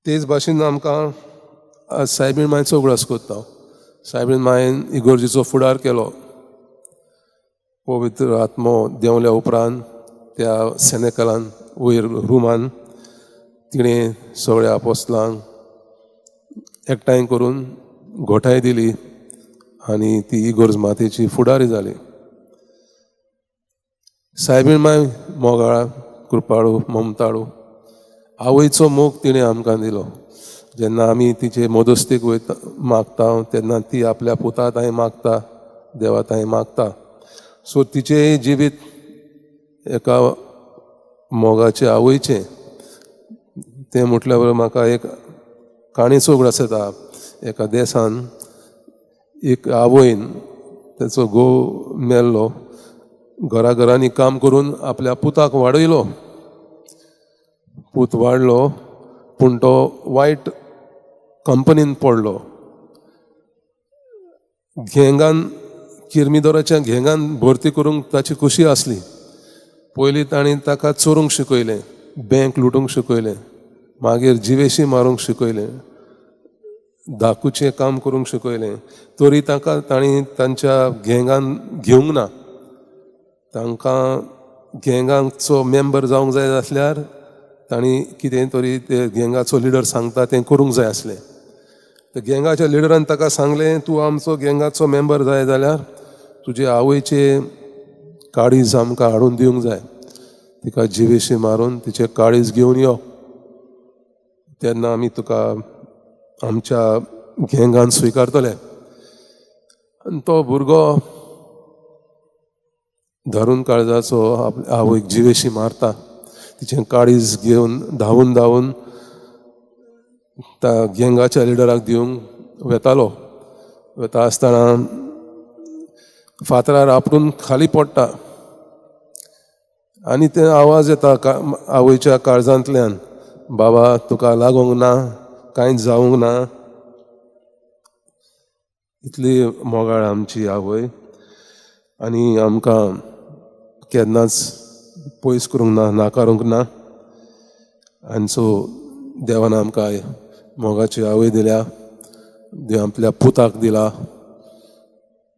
तेच भाशेन आमकां आज सायबीण मांयचो उगडास कोत्ता. सायबीण मांयन इगोर्जेचो फुडार केलो. पवित्र आत्मो देंवल्या उपरांत त्या सेनेकलान वयर रुमान तिणें सगळ्या आपोस्तलांक एकठांय करून घोटाय दिली आनी ती इगोर्ज मातेची फुडारी जाली. सायबीण मांय मोगाळ, कृपाळू, ममताळू, आवयचो मोग तिणें आमकां दिलो. जेन्ना आमी तिचे मोदस्तीक वयता मागता तेन्ना ती आपल्या पुता ताईं मागता, देवा ताईं मागता. सो तिचें जिवीत एका मोगाचे आवयचें तें म्हटल्यार म्हाका एक काणयेचो उगडास येता. एका देसान एक आवयन तेचो घोव मेल्लो, घराघरांनी काम करून आपल्या पुताक वाडयलो. पूत वाडलो पूण तो वायट कंपनीन पडलो. घेंगान किरमिदोराच्या घेंगान भरती करूंक ताची खुशी आसली. पयलीं ताणें ताका चोरूंक शिकयलें, बँक लुटूंक शिकयलें, मागीर जिवेशी मारूंक शिकयलें, धाकूचें काम करूंक शिकयलें. तरी तांणी तांच्या घेंगान घेवंक ना. तांकां घेंगाचो मेंबर जावंक जाय आसल्यार तांणी कितें तरी ते घेंगाचो लिडर सांगता तें करूंक जाय आसलें. त्या घेंगाच्या लिडरान ताका सांगलें, तूं आमचो घेंगाचो मेंबर जाय जाल्यार तुजे आवयचे काळीज आमकां हाडून दिवंक जाय. तिका जिवेशी मारून तिचे काळीज घेवन यो, तेन्ना आमी तुका आमच्या घेंगान स्विकारतले. आनी तो भुरगो धरून काळजाचो आपल्या आवयक जिवेशी मारता. तिचें काळीज घेवन धांवून धांवून त्या घेंगाच्या लिडराक दिवंक वेतालो. वेता आसतना फातरार आपटून खाली पडटा आनी ते आवाज येता आवयच्या काळजांतल्यान, बाबा तुका लागूंक ना, कांयच जावंक ना. इतली मोगाळ आमची आवय आनी आमकां केन्नाच पयस करूंक ना, नाकारूंक ना. आनी सो देवान आमकां मोगाची आवय दिल्या, आपल्या पुताक दिला.